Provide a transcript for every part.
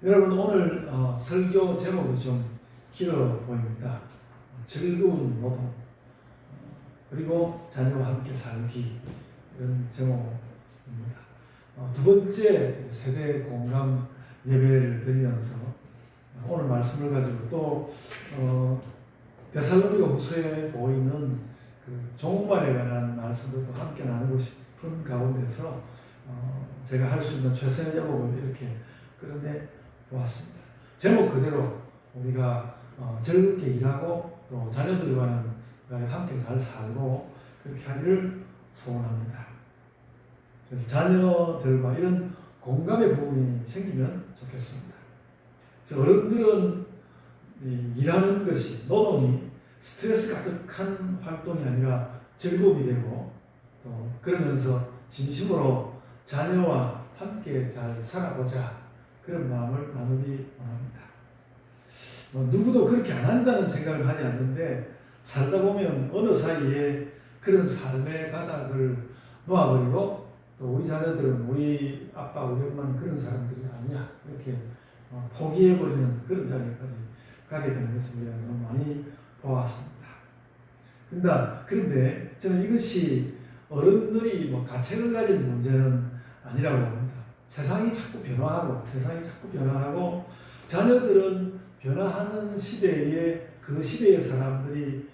여러분 오늘 설교 제목이 좀 길어 보입니다. 즐거운 노동 그리고 자녀와 함께 살기 이런 제목입니다. 두 번째 세대 공감 예배를 드리면서 오늘 말씀을 가지고 또 데살로니가 후서에 보이는 그 종말에 관한 말씀도 함께 나누고 싶은 가운데서 제가 할 수 있는 최선의 제목을 이렇게 끌어내 보았습니다. 제목 그대로 우리가 즐겁게 일하고 또 자녀들과는 함께 잘 살고 그렇게 하기를 소원합니다. 그래서 자녀들과 이런 공감의 부분이 생기면 좋겠습니다. 그래서 어른들은 일하는 것이 노동이 스트레스 가득한 활동이 아니라 즐거움이 되고 또 그러면서 진심으로 자녀와 함께 잘 살아보자 그런 마음을 나누기 원합니다. 누구도 그렇게 안 한다는 생각을 하지 않는데 살다 보면 어느 사이에 그런 삶의 가닥을 놓아버리고 또 우리 자녀들은 우리 아빠 우리 엄마는 그런 사람들이 아니야 이렇게 포기해버리는 그런 자리까지 가게 되는 것을 우리가 너무 많이 보았습니다. 그런데 저는 이것이 어른들이 가책을 가진 문제는 아니라고 봅니다. 세상이 자꾸 변화하고 자녀들은 변화하는 시대에 그 시대의 사람들이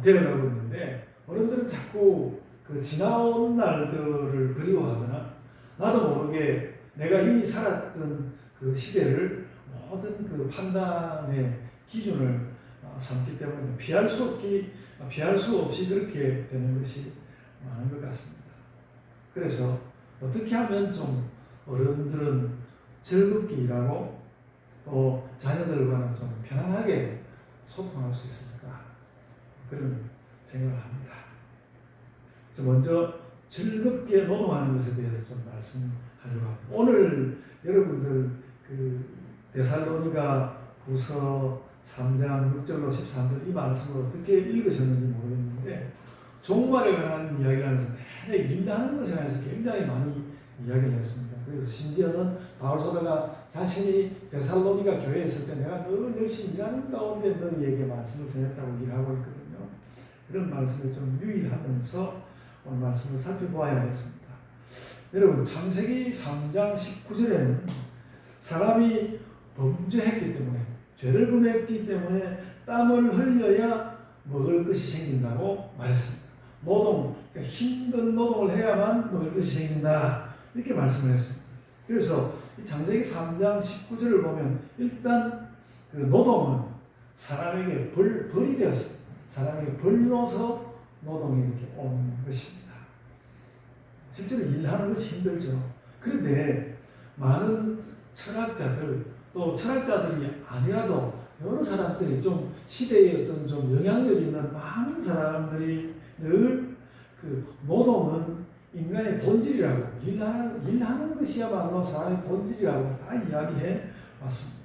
되어가고 있는데 어른들은 자꾸 그 지나온 날들을 그리워하거나 나도 모르게 내가 이미 살았던 그 시대를 모든 그 판단의 기준을 삼기 때문에 피할 수 없이 그렇게 되는 것이 많은 것 같습니다. 그래서 어떻게 하면 좀 어른들은 즐겁게 일하고 또 자녀들과는 좀 편안하게 소통할 수 있을까 그런 생각을 합니다. 그래서 먼저 즐겁게 노동하는 것에 대해서 좀 말씀하려고 합니다. 오늘 여러분들 그 데살로니가 후서 3장 6절로 13절 이 말씀을 어떻게 읽으셨는지 모르겠는데 종말에 관한 이야기를 하면서 내내 일하는 것에 관해서 굉장히 많이 이야기를 했습니다. 그래서 심지어는 바울 사도가 자신이 데살로니가 교회에 있을 때 내가 늘 열심히 일하는 가운데 너희에게 말씀을 전했다고 일하고 있거든요. 그런 말씀을 좀 유의하면서 오늘 말씀을 살펴보아야겠습니다. 여러분 창세기 3장 19절에는 사람이 범죄했기 때문에 죄를 범했기 때문에 땀을 흘려야 먹을 것이 생긴다고 말했습니다. 그러니까 힘든 노동을 해야만 먹을 것이 생긴다 이렇게 말씀을 했습니다. 그래서 이 창세기 3장 19절을 보면 일단 그 노동은 사람에게 벌이 되었습니다. 사람에게 벌로서 노동이 이렇게 온 것입니다. 실제로 일하는 것이 힘들죠. 그런데 많은 철학자들 또 철학자들이 아니라도 여러 사람들이 좀 시대에 어떤 좀 영향력 있는 많은 사람들이 늘 그 노동은 인간의 본질이라고 일하는 것이야말로 사람의 본질이라고 다 이야기해 왔습니다.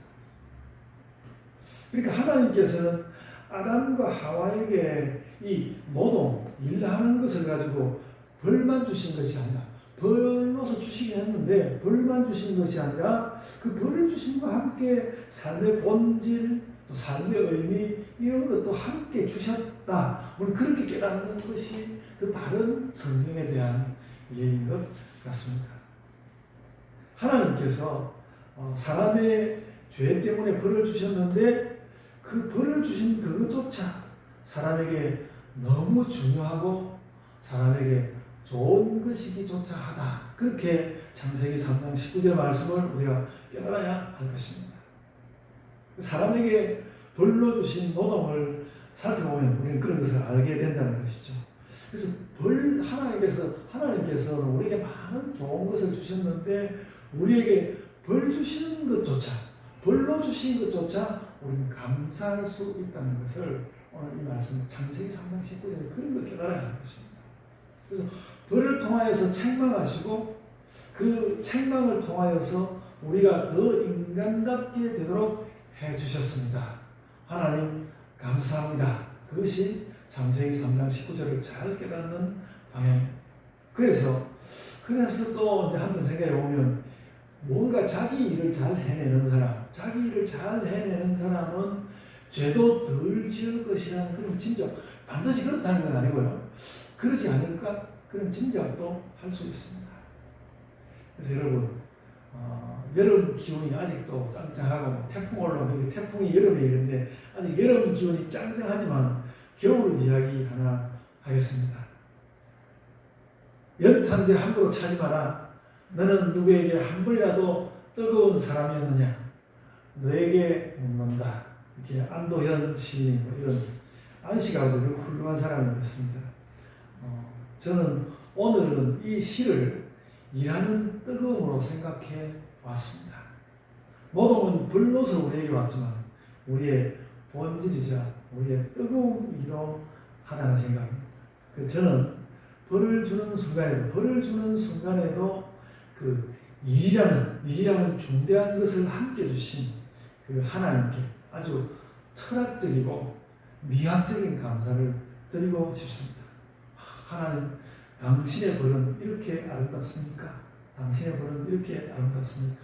그러니까 하나님께서는 아담과 하와에게 이 노동, 일하는 것을 가지고 벌만 주신 것이 아니라 벌로서 주시긴 했는데 벌만 주신 것이 아니라 그 벌을 주심과 함께 삶의 본질 또 삶의 의미 이런 것도 함께 주셨다. 우리 그렇게 깨닫는 것이 더 바른 성경에 대한 이해인 것 같습니다. 하나님께서 사람의 죄 때문에 벌을 주셨는데 그 벌을 주신 그것조차 사람에게 너무 중요하고 사람에게 좋은 것이기조차 하다. 그렇게 창세기 3장 19절 말씀을 우리가 깨달아야 할 것입니다. 사람에게 벌로 주신 노동을 살펴보면 우리는 그런 것을 알게 된다는 것이죠. 그래서 하나님께서는 우리에게 많은 좋은 것을 주셨는데 우리에게 벌 주시는 것조차 벌로 주신 것조차 우리는 감사할 수 있다는 것을 오늘 이 말씀 창세기 3장 19절에 그런 걸 깨달아야 할 것입니다. 그래서 벌을 통하여서 책망하시고 그 책망을 통하여서 우리가 더 인간답게 되도록 해주셨습니다. 하나님 감사합니다. 그것이 창세기 3장 19절을 잘 깨닫는 방향입니다. 그래서 또 이제 한번 생각해 보면 뭔가 자기 일을 잘 해내는 사람, 자기 일을 잘 해내는 사람은 죄도 덜 지을 것이라는 그런 짐작, 반드시 그렇다는 건 아니고요. 그러지 않을까? 그런 짐작도 할 수 있습니다. 그래서 여러분, 여름 기온이 아직도 짱짱하고 태풍 올라오는데 태풍이 여름에 이런데 아직 여름 기온이 짱짱하지만 겨울 이야기 하나 하겠습니다. 연탄재 함부로 차지 마라. 너는 누구에게 한 번이라도 뜨거운 사람이었느냐? 너에게 묻는다. 이렇게 안도현 시인 이런 안시가도 훌륭한 사람이었습니다. 저는 오늘은 이 시를 일하는 뜨거움으로 생각해 왔습니다. 노동은 불로서 우리에게 왔지만 우리의 본질이자 우리의 뜨거움이기도 하다는 생각입니다. 그래서 저는 벌을 주는 순간에도 그 일이라는 중대한 것을 함께 주신 그 하나님께 아주 철학적이고 미학적인 감사를 드리고 싶습니다. 하나님, 당신의 벌은 이렇게 아름답습니까? 당신의 벌은 이렇게 아름답습니까?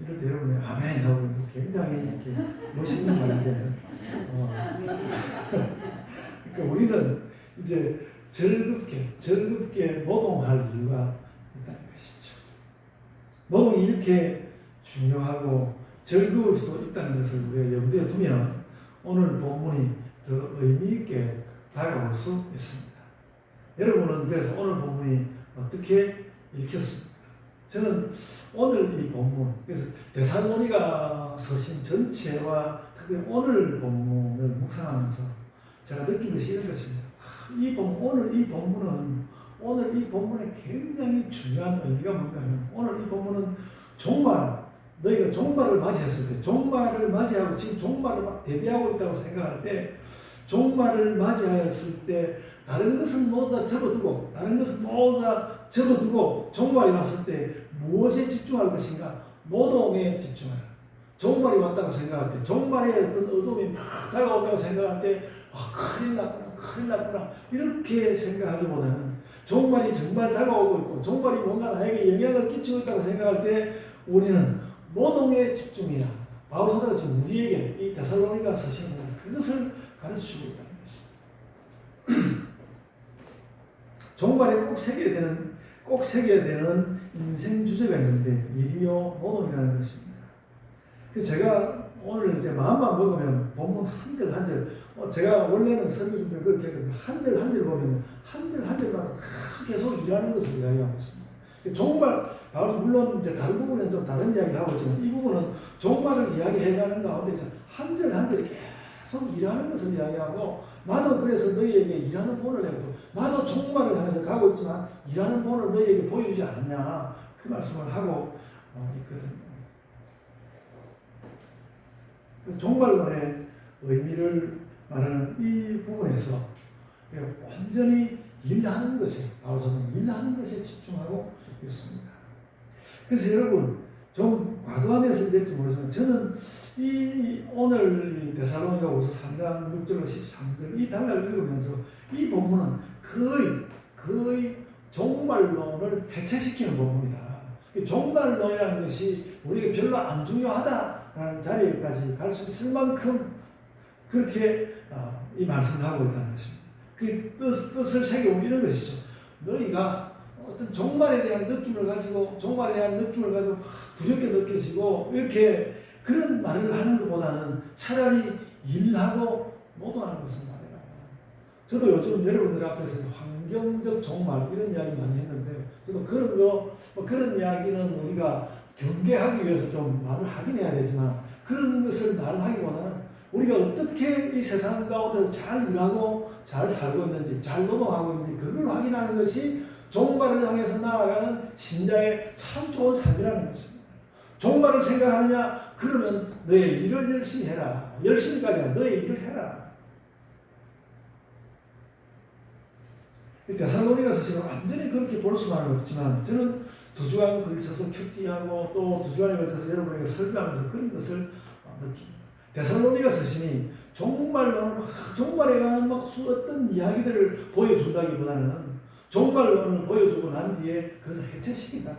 이럴 때 여러분이 아멘 하고 굉장히 이렇게 멋있는 말인데, 그러니까 우리는 이제 즐겁게 노동할 이유가 있다는 것이죠. 노동이 이렇게 중요하고 즐거울 수 있다는 것을 우리가 염두에 두면 오늘 본문이 더 의미 있게 다가올 수 있습니다. 여러분은 그래서 오늘 본문이 어떻게 읽혔습니까? 저는 오늘 이 본문, 그래서 데살로니가 서신 전체와 특히 오늘 본문을 묵상하면서 제가 느낀 것이 이런 것입니다. 오늘 이 본문에 굉장히 중요한 의미가 뭔가요? 오늘 이 본문은 너희가 종말을 맞이했을 때, 종말을 맞이하고 지금 종말을 막 대비하고 있다고 생각할 때, 종말을 맞이하였을 때 다른 것은 모두 다 접어두고 종말이 왔을 때 무엇에 집중할 것인가? 노동에 집중하라. 종말이 왔다고 생각할 때, 종말의 어떤 어둠이 막 다가왔다고 생각할 때 큰일 났구나 이렇게 생각하기보다는 종말이 정말 다가오고 있고 종말이 뭔가 나에게 영향을 끼치고 있다고 생각할 때 우리는 노동에 집중해야. 바울 사도가 지금 우리에게 이 데살로니가 서신을 그것을 가르쳐주고 있다는 것입니다. 종말에 꼭 새겨야 되는 인생 주제가 있는데 일이요 노동이라는 것입니다. 그래서 제가 오늘 이제 마음만 먹으면 본문 한 절 제가 원래는 설교 준비를 그렇게 했는데 한 절 보면 한 절마다 계속 일하는 것을 이야기하고 있습니다. 종말, 물론 이제 다른 부분은 좀 다른 이야기를 하고 있지만 이 부분은 종말을 이야기해가는 가운데 한 절 계속 일하는 것을 이야기하고 나도 그래서 너희에게 일하는 본을 내고 나도 종말을 향해서 가고 있지만 일하는 본을 너희에게 보여주지 않냐 그 말씀을 하고 있거든요. 그래서 종말론의 의미를 말하는 이 부분에서 완전히 일하는 것에 집중하고 있습니다. 그래서 여러분 좀 과도한 해석이 될지 모르지만 저는 오늘 데살로니가후서 3장 6절로 13절 이 단락을 읽으면서 이 본문은 거의 종말론을 해체시키는 본문이다. 종말론이라는 것이 우리에게 별로 안 중요하다라는 자리에까지 갈 수 있을 만큼 그렇게 이 말씀을 하고 있다는 것입니다. 그 뜻을 새겨보면 이런 것이죠. 너희가 어떤 종말에 대한 느낌을 가지고 두렵게 느껴지고 이렇게 그런 말을 하는 것보다는 차라리 일하고 노동하는 것을 말해라. 저도 요즘 여러분들 앞에서 환경적 종말 이런 이야기 많이 했는데 저도 그런 이야기는 우리가 경계하기 위해서 좀 말을 하긴 해야 되지만 그런 것을 말하기보다는 우리가 어떻게 이 세상 가운데서 잘 일하고 잘 살고 있는지 잘 노동하고 있는지 그걸 확인하는 것이 종말을 향해서 나아가는 신자의 참 좋은 삶이라는 것입니다. 종말을 생각하느냐? 그러면 너의 일을 열심히 해라. 열심히까지 아니라 너의 일을 해라. 데살로니가서 지금 완전히 그렇게 볼 수만은 없지만 저는 2주간 걸쳐서 큐티하고 또 2주간에 걸쳐서 여러분에게 설교하면서 그런 것을 느낍니다. 데살로니가 서신이 종말에 관한 어떤 이야기들을 보여준다기보다는 종말론을 보여주고 난 뒤에 그것을 해체시킨다.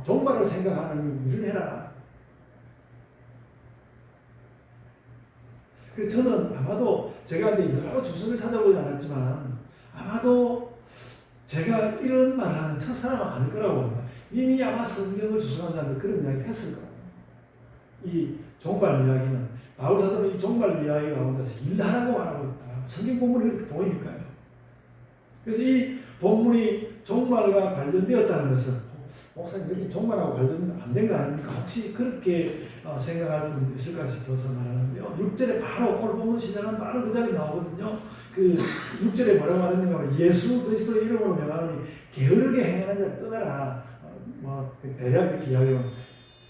종말을 생각하는 일을 해라. 그래서 저는 아마도 제가 이제 여러 주석을 찾아보지 않았지만 아마도 제가 이런 말을 하는 첫 사람은 아닐 거라고 봅니다. 이미 아마 성경을 주석한 사람들 그런 이야기를 했을 거예요. 이 종말 이야기는 바울 사도는 이 종말 이야기 가운데서 일하라고 말하고 있다. 성경 본문이 그렇게 보이니까요. 그래서 이 본문이 종말과 관련되었다는 것은 목사님 이렇게 종말하고 관련은 안 된 거 아닙니까? 혹시 그렇게 생각할 분 있을까 싶어서 말하는데요. 6절에 바로 오늘 본문 시작은 바로 그 자리에 나오거든요. 그 6절에 뭐라고 하는가 하면 예수 그리스도의 이름으로 명하노니 게으르게 행하는 자를 떠나라. 대략 이렇게 이야기하면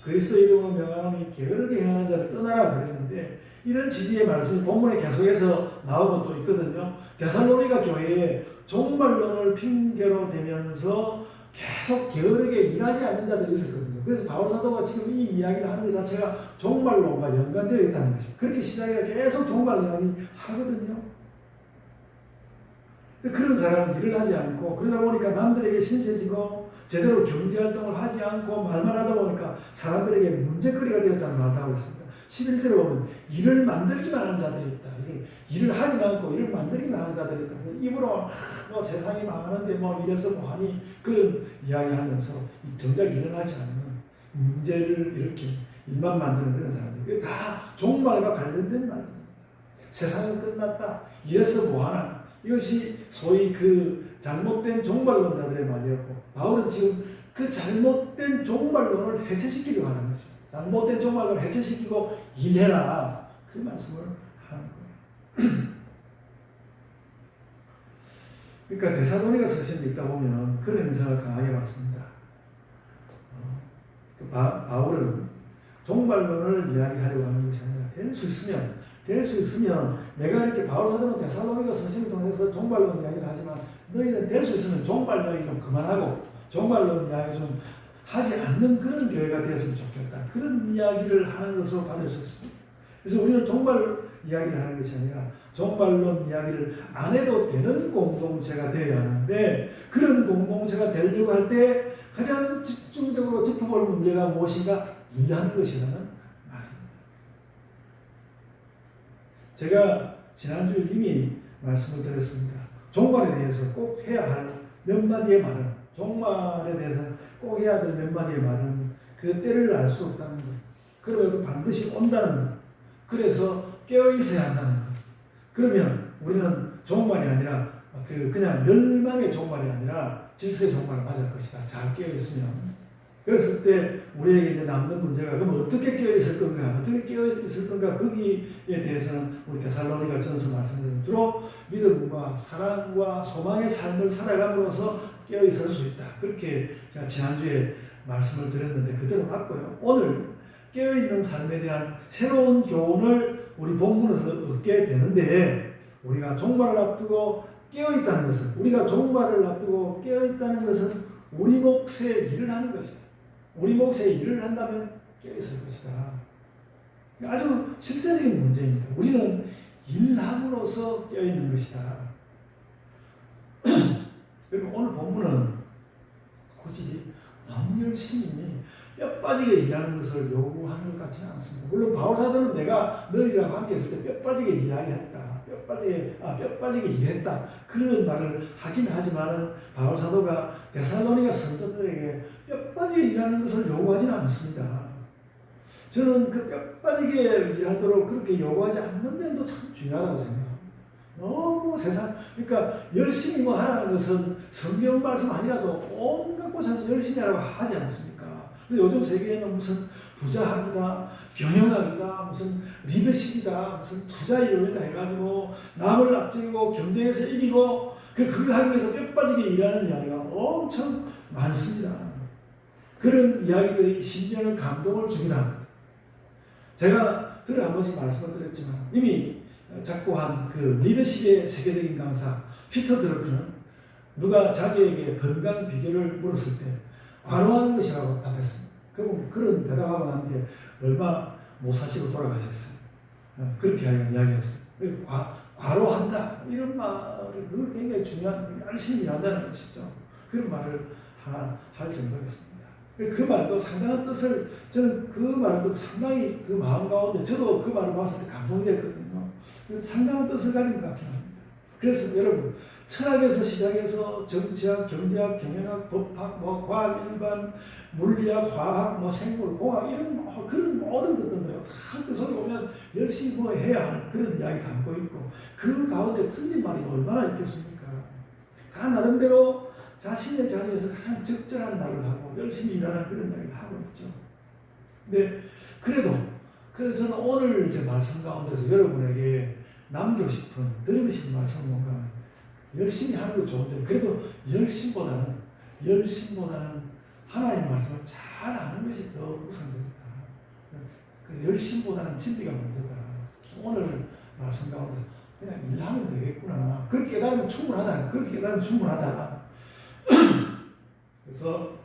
그리스도 이름으로 명하노니 게으르게 행하는 자를 떠나라 그랬는데 이런 취지의 말씀이 본문에 계속해서 나오고 또 있거든요. 데살로니가 교회에 종말론을 핑계로 대면서 계속 게으르게 일하지 않는 자들이 있었거든요. 그래서 바울 사도가 지금 이 이야기를 하는 것 자체가 종말론과 연관되어 있다는 것입니다. 그렇게 시작해서 계속 종말 이야기 하거든요. 그런 사람은 일을 하지 않고 그러다 보니까 남들에게 신세지고 제대로 경제활동을 하지 않고 말만 하다 보니까 사람들에게 문제거리가 되었다는 말을 하고 있습니다. 11절에 보면 일을 만들기만 하는 자들이 있다. 일을 하지 않고 일을 만들기만 하는 자들이 있다. 입으로 세상이 망하는데 이래서 뭐하니 그런 이야기하면서 정작 일을 하지 않는 문제를 일으키는 일만 만드는 그런 사람들. 다 종말과 관련된 말들입니다. 세상은 끝났다. 이래서 뭐하나. 이것이 소위 그 잘못된 종말론자들의 말이었고 바울은 지금 그 잘못된 종말론을 해체시키려고 하는 것입니다. 잘못된 종말론을 해체시키고 일해라. 그 말씀을 하는 거예요. 그러니까 데살로니가 서신에 있다 보면 그런 인상을 강하게 받습니다. 바울은 종말론을 이야기하려고 하는 것이 아니라 될 수 있으면 내가 이렇게 바울 사도는 데살로니가 서신을 통해서 종말론 이야기를 하지만 너희는 될 수 있으면 종말 이야기 좀 그만하고 종말론 이야기 좀 하지 않는 그런 교회가 되었으면 좋겠다. 그런 이야기를 하는 것으로 받을 수 있습니다. 그래서 우리는 종말 이야기를 하는 것이 아니라 종말론 이야기를 안 해도 되는 공동체가 되어야 하는데 그런 공동체가 되려고 할 때 가장 집중적으로 짚어볼 문제가 무엇인가? 일하는 것이라는 말입니다. 제가 지난주에 이미 말씀을 드렸습니다. 종말에 대해서 꼭 해야 할 몇 마디의 말은 종말에 대해서 꼭 해야 될 몇 마디의 말은 그 때를 알 수 없다는 것. 그러면도 반드시 온다는 것. 그래서 깨어 있어야 한다는 것. 그러면 우리는 종말이 아니라 그냥 멸망의 종말이 아니라 질서의 종말을 맞을 것이다. 잘 깨어 있으면. 그랬을 때 우리에게 이제 남는 문제가 그럼 어떻게 깨어 있을 건가? 어떻게 깨어 있을 건가? 거기에 대해서는 우리 데살로니가 전서 말씀드린 주로 믿음과 사랑과 소망의 삶을 살아감으로써 깨어 있을 수 있다. 그렇게 제가 지난주에 말씀을 드렸는데 그대로 맞고요. 오늘 깨어 있는 삶에 대한 새로운 교훈을 우리 본문에서 얻게 되는데 우리가 종말을 앞두고 깨어 있다는 것은 우리가 종말을 앞두고 깨어 있다는 것은 우리 몫의 일을 하는 것이다. 우리 몫의 일을 한다면 깨어있을 것이다. 아주 실제적인 문제입니다. 우리는 일함으로써 깨어있는 것이다. 그리고 오늘 본문은 굳이 너무 열심히 뼈 빠지게 일하는 것을 요구하는 것 같지는 않습니다. 물론 바울 사도는 내가 너희랑 함께 있을 때 뼈 빠지게 이야기했다. 뼈 빠지게 일했다. 그런 말을 하긴 하지만은 바울 사도가 데살로니가 성도들에게 뼈 빠지게 일하는 것을 요구하지는 않습니다. 저는 그 뼈 빠지게 일하도록 그렇게 요구하지 않는 면도 참 중요하다고 생각합니다. 너무 그러니까 열심히 하라는 것은 성경 말씀 아니라도 온갖 곳에서 열심히 하라고 하지 않습니까? 요즘 세계에는 무슨 부자학이다, 경영학이다, 무슨 리더십이다, 무슨 투자 이론이다 해가지고 남을 앞지르고 경쟁에서 이기고 그걸 하기 위해서 뼈 빠지게 일하는 이야기가 엄청 많습니다. 그런 이야기들이 심지어는 감동을 주기도 합니다. 제가 한 번씩 말씀을 드렸지만 이미 작고한 그 리더십의 세계적인 강사 피터 드러크는 누가 자기에게 건강 비결을 물었을 때 과로하는 것이라고 답했습니다. 그런 대답하고 난 뒤에 얼마 못 사시고 돌아가셨어요. 그렇게 이야기했어요. 과로한다 이런 말을 그걸 굉장히 중요한 열심히 일한다는 것이죠. 그런 말을 할 정도였습니다. 그 말도 상당한 뜻을, 저는 그 말도 상당히 그 마음 가운데, 저도 그 말을 봤을 때 감동됐거든요. 상당한 뜻을 가진 것 같긴 합니다. 그래서 여러분, 철학에서 시작해서 정치학, 경제학, 경영학, 법학, 뭐 과학 일반, 물리학, 화학, 뭐 생물, 공학 이런 그런 모든 것들도요. 다 그 속에 보면 열심히 뭐 해야 하는 그런 이야기 담고 있고, 그 가운데 틀린 말이 얼마나 있겠습니까? 다 나름대로 자신의 자리에서 가장 적절한 말을 하고 열심히 일하는 그런 이야기를 하고 있죠. 근데 그래서 저는 오늘 제 말씀 가운데서 여러분에게 남기고 싶은, 드리고 싶은 말씀은 뭔가, 열심히 하는 거 좋은데 그래도 열심보다는 하나님 말씀을 잘 아는 것이 더 우선적이다. 그래서 열심보다는 진리가 먼저다. 오늘 말씀 가운데 그냥 일하면 되겠구나. 그렇게 깨달으면 충분하다. 그래서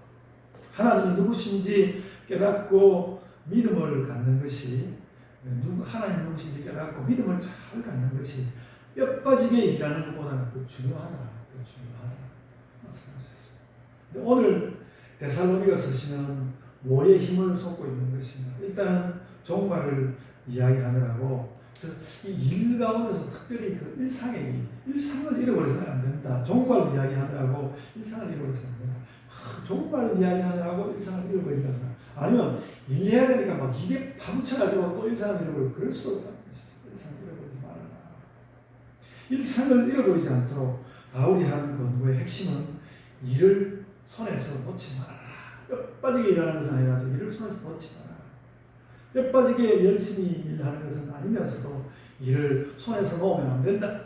하나님이 누구신지 깨닫고 믿음을 갖는 것이, 하나님 누구신지 깨닫고 믿음을 잘 갖는 것이 뼈 빠지게 일하는 것보다는 더 중요하다. 생각할 수 있습니다. 근데 오늘 데살로니가 서신은 뭐에 힘을 쏟고 있는 것이냐. 일단은 종말을 이야기하느라고, 이 일 가운데서 특별히 그 일상을 잃어버려서는 안 된다. 종말을 이야기하느라고 일상을 잃어버려서는 안 된다. 종말을 이야기하느라고 일상을 잃어버린다거나, 아니면 일해야 되니까 막 이게 파묻혀가지고 또 일상을 잃어버리고, 그럴 수도 없다. 일상을 잃어버리지 말아라. 일상을 잃어버리지 않도록 바울이 한 권고의 핵심은 일을 손에서 놓지 말아라. 뼈 빠지게 일하는 것은 아니라도 일을 손에서 놓지 말아라. 뼈 빠지게 열심히 일하는 것은 아니면서도 일을 손에서 놓으면 안 된다.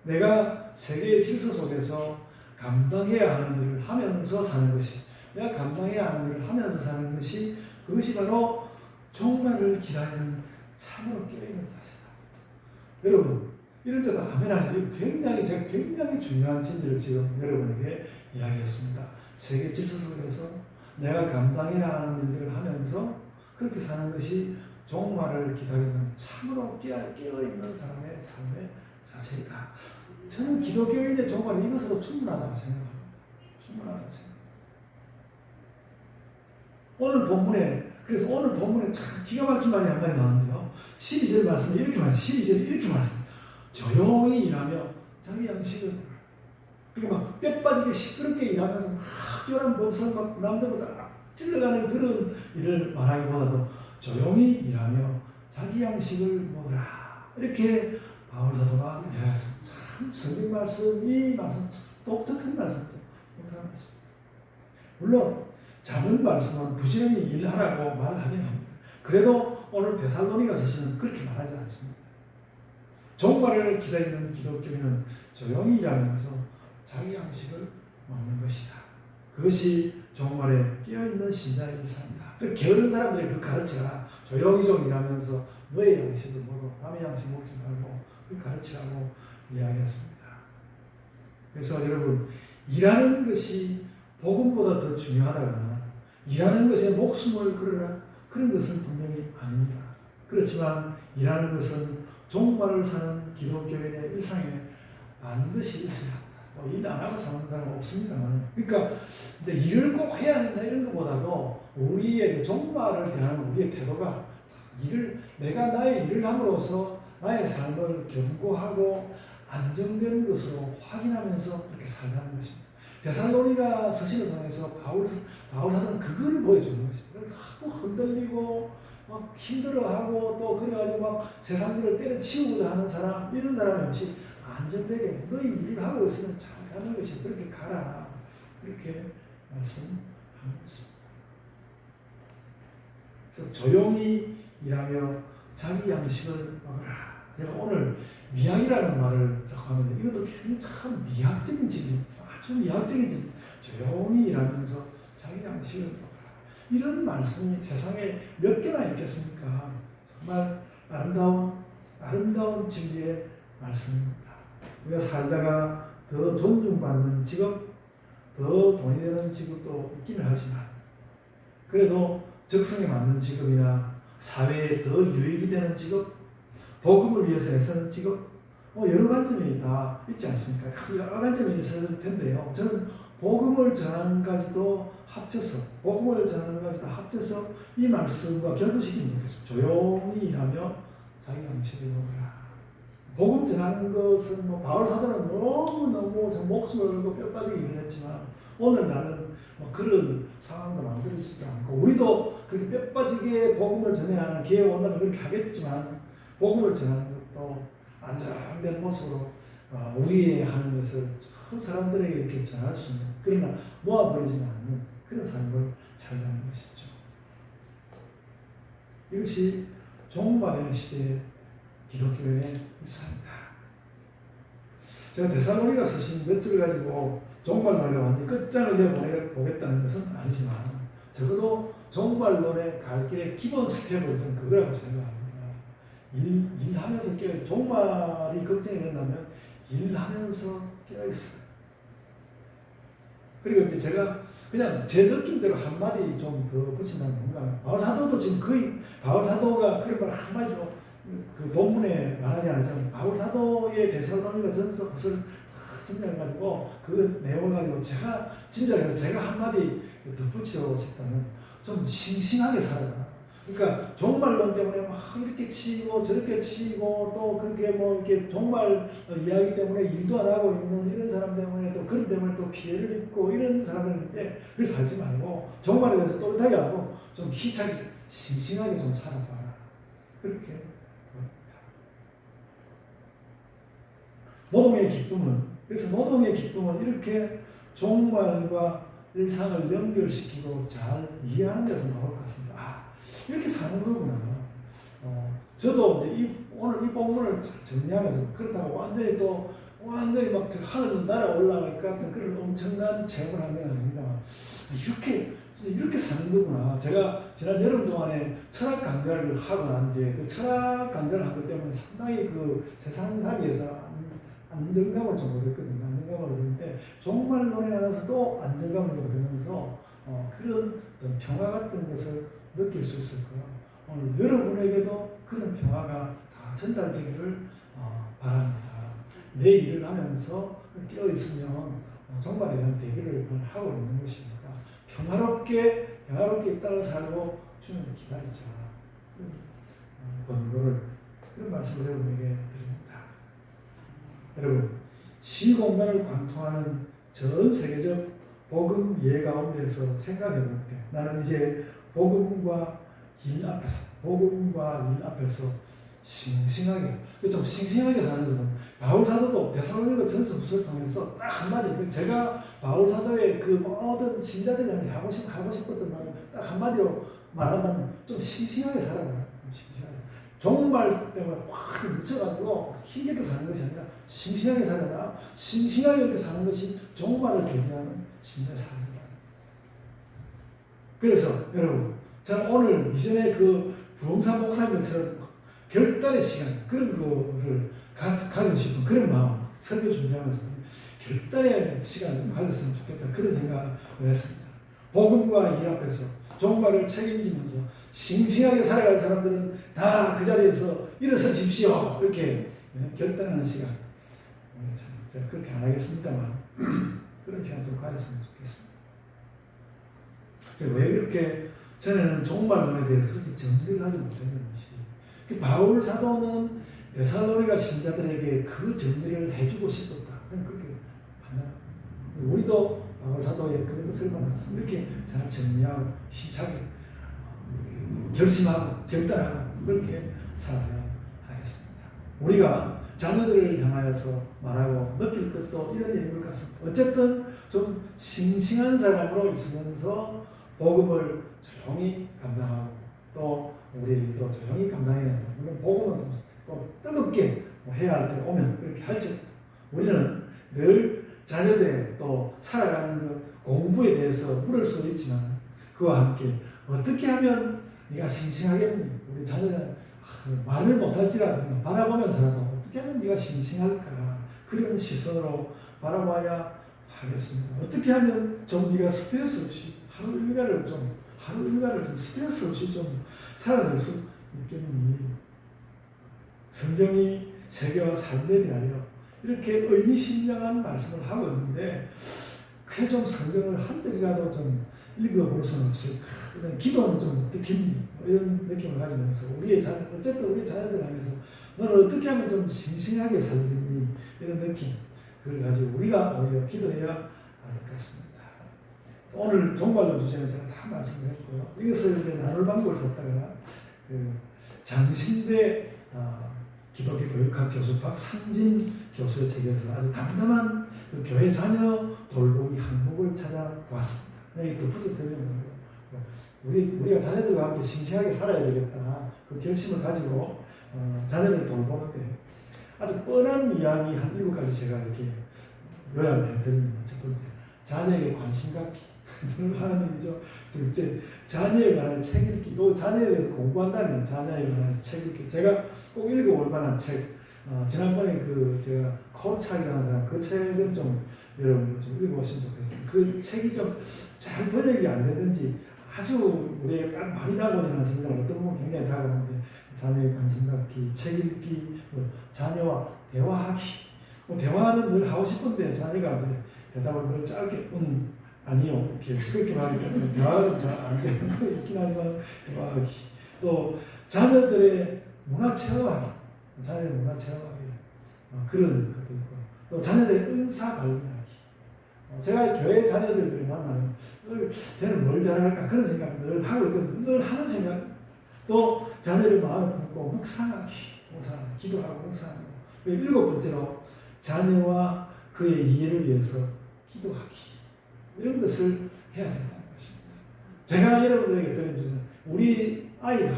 내가 세계의 질서 속에서 감당해야 하는 일을 하면서 사는 것이, 내가 감당해야 하는 일을 하면서 사는 것이, 그것이 바로 종말을 기다리는 참으로 깨어있는 자세다. 여러분, 이럴 때도 아멘 하세요. 제가 굉장히 중요한 진리를 지금 여러분에게 이야기했습니다. 세계 질서 속에서 내가 감당해야 하는 일들을 하면서 그렇게 사는 것이 종말을 기다리는 참으로 깨어있는 사람의 삶의 자세이다. 저는 기독교인의 종말이 이것으로 충분하다고 생각합니다. 오늘 본문에 참 기가 막힌 말이 한 마디 나왔는데요. 12절 말씀이 이렇게 말씀. 조용히 일하며 자기 양식을, 그러니까 막 뼈 빠지게 시끄럽게 일하면서 막 요란 범선 막 남들보다 찔러가는 그런 일을 말하기보다도 조용히 일하며 자기 양식을 먹으라. 이렇게 바울 사도가 이야기했습니다. 참 성경 말씀, 이 말씀 참 독특한 말씀이죠. 물론 작은 말씀은 부지런히 일하라고 말하긴 합니다. 그래도 오늘 데살로니가 서신은 그렇게 말하지 않습니다. 종말을 기다리는 기독교인은 조용히 일하면서 자기 양식을 먹는 것이다. 그것이 종말에 깨어있는 신자의 일상이다. 게으른 사람들이 그 가르치라. 조용히 좀 일하면서 너의 양식을 먹어. 남의 양식 먹지 말고 그 가르치라고 이야기했습니다. 그래서 여러분, 일하는 것이 복음보다 더 중요하다거나 일하는 것에 목숨을 걸어라, 그런 것은 분명히 아닙니다. 그렇지만 일하는 것은 종말을 사는 기독교인의 일상에 반드시 있어야 한다. 일 안 하고 사는 사람은 없습니다만, 그러니까 이제 일을 꼭 해야 된다 이런 것보다도 우리의 종말을 대하는 우리의 태도가, 내가 나의 일을 함으로써 나의 삶을 견고하고 안정된 것으로 확인하면서 그렇게 살자는 것입니다. 데살로니가 서신을 통해서 바울 사도는 그걸 보여주는 것입니다. 자꾸 흔들리고 막 힘들어하고 또 그래가지고 막 세상들을 때려치우고자 하는 사람, 이런 사람이 없이 안정되게 너희 일을 하고 있으면 잘 가는 것이, 그렇게 가라, 그렇게 말씀하는 것입니다. 그래서 조용히 일하며 자기 양식을 먹으라. 제가 오늘 미학이라는 말을 자꾸 하는데 이것도 굉장히 참 미학적인 진리, 아주 미학적인 진리. 조용히 일하면서 자기 양식을 먹으라. 이런 말씀이 세상에 몇 개나 있겠습니까? 정말 아름다운 진리의 말씀입니다. 우리가 살다가 더 존중받는 직업, 더 돈이 되는 직업도 있기는 하지만, 그래도 적성에 맞는 직업이나 사회에 더 유익이 되는 직업, 복음을 위해서 애쓰는 직업, 여러 관점이 다 있지 않습니까? 여러 관점이 있을 텐데요. 저는 복음을 전하는까지도 합쳐서 복음을 전하는 것까지 다 합쳐서 이 말씀과 결부시키면 좋겠습니다. 조용히 일하며 자기 양식을 먹어라. 복음 전하는 것은 뭐 바울 사도는 너무너무 목숨을 걸고 뼈 빠지게 일을 했지만 오늘 나는 뭐 그런 상황도 만들어지지도 않고 우리도 그렇게 뼈 빠지게 복음을 전해야 하는 기회가 온다면 그렇게 하겠지만 복음을 전하는 것도 안전된 모습으로 우리의 하는 것을 전 사람들에게 이렇게 전할 수 있는 그러나 놓아버리지 않는 그런 삶을 살라는 것이죠. 이것이 종말의 시대의 기독교의 일상이다. 제가 데살로니가 쓰신 몇 절 가지고 종말론에 완전히 끝장을 내보겠다는 것은 아니지만 적어도 종말론의 갈 길의 기본 스텝은 좀 그거라고 생각합니다. 일하면서 깨어있어요. 종말이 걱정이 된다면 일하면서 깨어있어요. 그리고 이제 제가 그냥 제 느낌대로 한마디 좀 더 붙인다면 뭔가 바울 사도도 지금 거의 바울 사도가 그런 말 한마디로 그 본문에 말하지 않았지만 바울 사도의 데살로니가 전서 그것을 정리해가지고 그 내용을 가지고 제가 진짜 제가 한마디 덧붙이고 싶다면 좀 싱싱하게 살아라. 그러니까 종말론 때문에 막 이렇게 치고 저렇게 치고 또 그렇게 뭐 이렇게 종말 이야기 때문에 일도 안 하고 있는 이런 사람 때문에 또 그런 때문에 또 피해를 입고 이런 사람들인데 그걸 살지 말고 종말에 대해서 또렷하게 하고 좀 힘차게 싱싱하게 좀 살아봐라. 그렇게 노동의 기쁨은 그래서 노동의 기쁨은 이렇게 종말과 일상을 연결시키고 잘 이해하는 데서 나올 것 같습니다. 이렇게 사는 거구나. 저도 이제 오늘 이 본문을 정리하면서 그렇다고 완전히 막 하늘 날아 올라갈 것 같은 그런 엄청난 체험을 한 건 아닙니다. 이렇게 사는 거구나. 제가 지난 여름 동안에 철학 강좌를 하고 난 뒤에 그 철학 강좌를 한 것 때문에 상당히 그 세상살이에서 안정감을 좀 얻었거든요. 안정감을 얻었는데 종말론에 관해서 또 안정감을 얻으면서 그런 어떤 평화 같은 것을 느낄 수 있을 거예요. 오늘 여러분에게도 그런 평화가 다 전달되기를 바랍니다. 내 일을 하면서 깨어있으면 종말에 대한 대비를 하고 있는 것이니까 평화롭게 이 땅을 살고 주님을 기다리자. 권고를 그런 말씀을 여러분에게 드립니다. 여러분, 시공간을 관통하는 전 세계적 복음 예 가운데서 생각해 볼 때 나는 이제 복음과 일 앞에서 싱싱하게 좀 싱싱하게 사는 것은 바울 사도도 데살로니가 전서 후서를 통해서 딱 한마디 제가 바울 사도의 그 모든 신자들이 하고 싶었던 말을 딱 한마디로 말한다면 좀 싱싱하게 살아라. 좀 싱싱하게. 종말 때문에 확 묻혀가지고 힘겹게 사는 것이 아니라 싱싱하게 살아라. 싱싱하게 이렇게 사는 것이 종말을 대비하는 신자의 삶이다. 그래서 여러분, 저는 오늘 이전에 그 부흥사 목사님처럼 결단의 시간 그런 거를 가지고 싶은 그런 마음 설교 준비하면서 결단의 시간을 좀 가졌으면 좋겠다 그런 생각을 했습니다. 복음과 일 앞에서 종말을 책임지면서 싱싱하게 살아갈 사람들은 다 그 자리에서 일어서십시오 이렇게 결단하는 시간. 제가 그렇게 안 하겠습니다만 그런 시간 좀 가졌으면 좋겠습니다. 왜 그렇게 전에는 종말론에 대해서 그렇게 정리를 하지 못했는지 바울 사도는 데살로니가 신자들에게 그 정리를 해주고 싶었다. 저는 그렇게 판단합니다. 우리도 바울 사도의 그런 뜻을 받아서 이렇게 잘 정리하고 힘차게 결심하고 결단하고 그렇게 살아야 하겠습니다. 우리가 자녀들을 향하여서 말하고 느낄 것도 이런 일인 것 같습니다. 어쨌든 좀 싱싱한 사람으로 있으면서 복음을 조용히 감당하고 또 우리의 일도 조용히 감당해야 된다. 물론 복음은 또 뜨겁게 해야 할 때가 오면 그렇게 할지라도 우리는 늘 자녀들의 또 살아가는 그 공부에 대해서 물을 수 있지만 그와 함께 어떻게 하면 네가 싱싱하겠니? 우리 자녀는 말을 못할지라도 바라보면서라도 어떻게 하면 네가 싱싱할까? 그런 시선으로 바라봐야 하겠습니다. 어떻게 하면 좀 네가 스트레스 없이 하루 일과를 좀 스트레스 없이 좀 살아낼 수 있겠니? 성경이 세계와 삶에 대하여 이렇게 의미심장한 말씀을 하고 있는데 그게 좀 성경을 한들이라도 좀 읽어볼 수는 없을까. 기도는 좀 어떻겠니? 이런 느낌을 가지면서 어쨌든 우리 자녀들 향해서 너는 어떻게 하면 좀 싱싱하게 살겠니? 이런 느낌. 그걸 가지고 우리가 오히려 기도해야 할 것 같습니다. 오늘 종말론 주제는 제가 다 말씀을 했고요. 이것을 이제 나눌 방법을 찾다가 장신대 기독교 교육학 교수 박상진 교수의 책에서 아주 담담한 그 교회 자녀 돌보기 항목을 찾아보았습니다. 여기 또 붙여드리는 우리가 자녀들과 함께 싱싱하게 살아야 되겠다. 그 결심을 가지고 자녀를 돌보는데 아주 뻔한 이야기 한 7가지 제가 이렇게 요약을 해드립니다. 첫 번째, 자녀에게 관심 갖기. 하는 일이죠. 둘째, 자녀에 관한 책 읽기. 또 자녀에 대해서 공부한다는 자녀에 관해서 책 읽기. 제가 꼭 읽어볼 만한 책. 지난번에 제가 코르착이라는 사람 그 책은 좀 여러분들 좀 읽어보시면 좋겠습니다. 그 책이 좀 잘 번역이 안 됐는지 아주 우리에게 딱 많이 다가오는 생각을 어떤 보면 굉장히 다가오는데 자녀에 관심 갖기, 책 읽기, 자녀와 대화하기. 대화는 늘 하고 싶은데 자녀가 대답을 늘 짧게 아니요. 그렇게 말하기 때문에 대화가 좀 잘 안 되는 거 있긴 하지만 대화하기. 또 자녀들의 문화 체험하기. 자녀의 문화 체험하기. 그런 것도 있고. 또 자녀들의 은사 발견하기. 제가 교회 자녀들을 만나면 쟤는 뭘 잘할까 그런 생각 늘 하고 있거든요. 늘 하는 생각. 또 자녀를 마음에 품고 묵상하기. 기도하고 묵상하고. 7번째로 자녀와 그의 이해를 위해서 기도하기. 이런 것을 해야 된다는 것입니다. 제가 여러분들에게 드린 주제는 우리 아이가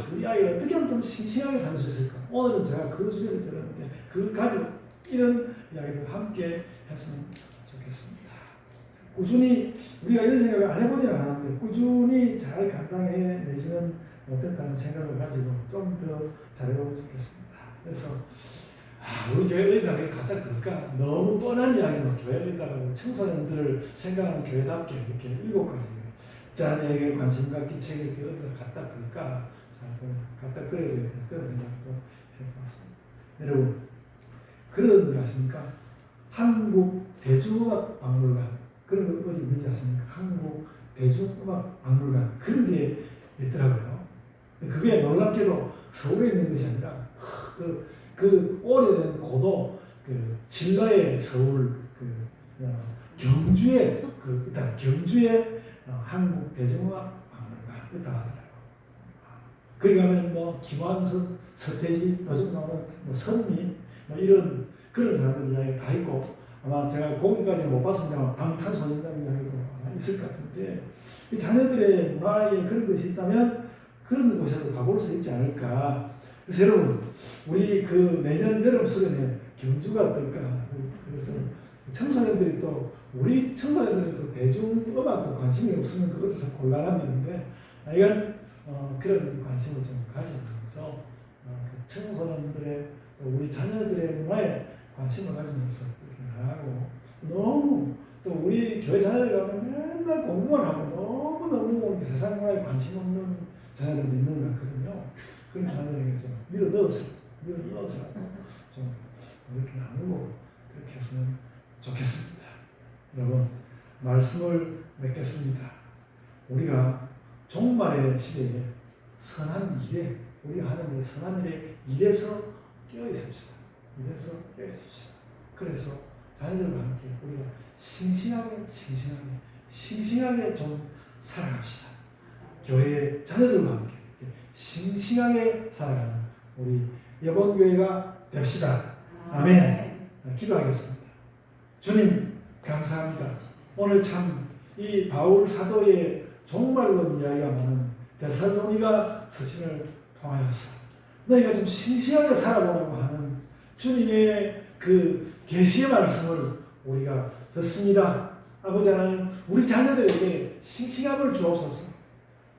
어떻게 하면 좀 싱싱하게 살 수 있을까? 오늘은 제가 그 주제를 들었는데 그걸 가지고 이런 이야기를 함께 했으면 좋겠습니다. 꾸준히 우리가 이런 생각을 안 해보진 않았는데 꾸준히 잘 감당해내지는 못했다는 생각을 가지고 좀 더 잘해보면 좋겠습니다. 그래서 우리 교회 어디다가 갖다 그럴까? 너무 뻔한 이야기만 교회 어디다가 청소년들을 생각하는 교회답게 이렇게 7가지 자녀에게 관심 갖기 책 이렇게 어디다 갖다 그럴까? 갖다 그려야 되겠다. 그런 생각도 해봤습니다. 여러분 그런 거 아십니까? 한국 대중음악 박물관 그런 거 어디 있는지 아십니까? 한국 대중음악 박물관 그런 게 있더라고요. 그게 놀랍게도 서울에 있는 것이 아니라 그 오래된 고도 신라의 서울 경주에 일단 경주에 한국 대중음악 박물관 있다 하더라고요. 거기 가면 김완선, 서태지, 요즘 나오는 선미 이런 그런 사람들 이야기 다 있고 아마 제가 거기까지 못 봤습니다만 방탄소년단 이야기도 아마 있을 것 같은데 이 자녀들의 문화에 그런 것이 있다면 그런 곳에도 가볼 수 있지 않을까. 그래서 여러분 우리 내년 여름 수련회 경주가 어떨까. 그래서 청소년들이 우리 청소년들이 또 대중음악도 관심이 없으면 그것도 참 곤란한 일인데 이건 그런 관심을 좀 가지면서 그 청소년들의 또 우리 자녀들의 문화에 관심을 가지면서 그렇게 나가고 너무 또 우리 교회 자녀들 가면 맨날 공부만 하고 너무 세상 문화에 관심 없는 자녀들도 있는 것 같거든요. 그런 자녀들에게 좀 밀어 넣어서 좀 이렇게 나누고 그렇게 했으면 좋겠습니다. 여러분 말씀을 맺겠습니다. 우리가 종말의 시대에 선한 일에 우리가 하는 선한 일에서 깨어 있읍시다. 그래서 자녀들과 함께 우리가 싱싱하게 좀 살아갑시다. 교회의 자녀들과 함께 싱싱하게 살아가는 우리 여봉교회가 됩시다. 아멘. 자, 기도하겠습니다. 주님 감사합니다. 오늘 참 이 바울 사도의 종말론 이야기가 많은 데살로니가 서신을 통하여서 너희가 좀 싱싱하게 살아보라고 하는 주님의 그 계시의 말씀을 우리가 듣습니다. 아버지 하나님 우리 자녀들에게 싱싱함을 주옵소서.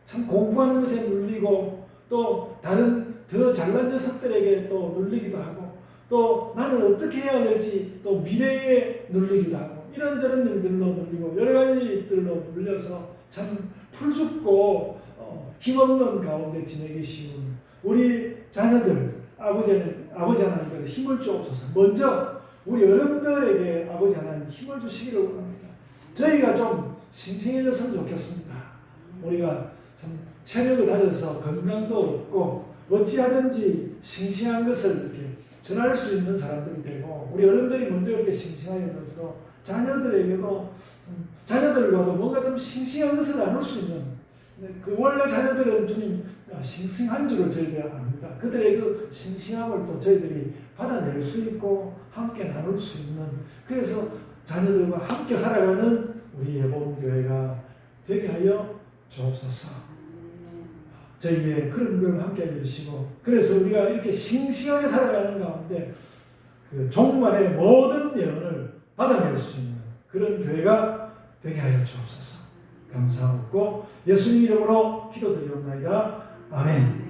참 공부하는 것에 눌리고 또 다른 더 잘난 녀석들에게 또 눌리기도 하고 또 나는 어떻게 해야 될지 또 미래에 눌리기도 하고 이런저런 일들로 눌리고 여러 가지 일들로 눌려서 참 풀죽고 힘없는 가운데 지내기 쉬운 우리 자녀들 아버지 하나님께서 힘을 주옵소서. 먼저 우리 어른들에게 아버지 하나님 힘을 주시기를 원합니다. 저희가 좀 싱싱해졌으면 좋겠습니다. 우리가 참 체력을 다져서 건강도 얻고 어찌하든지 싱싱한 것을 이렇게 전할 수 있는 사람들이 되고, 우리 어른들이 먼저 이렇게 싱싱하게 돼서 자녀들에게도 자녀들과도 뭔가 좀 싱싱한 것을 나눌 수 있는, 그 원래 자녀들은 주님 싱싱한 줄을 저희들이 압니다. 그들의 그 싱싱함을 또 저희들이 받아낼 수 있고 함께 나눌 수 있는, 그래서 자녀들과 함께 살아가는 우리 예복음교회가 되게 하여 주옵소서. 저희의 그런 걸 함께 해주시고, 그래서 우리가 이렇게 싱싱하게 살아가는 가운데 그 종말의 모든 예언을 받아낼 수 있는 그런 교회가 되게 하여 주옵소서. 감사하고 예수님 이름으로 기도드리옵나이다. 아멘.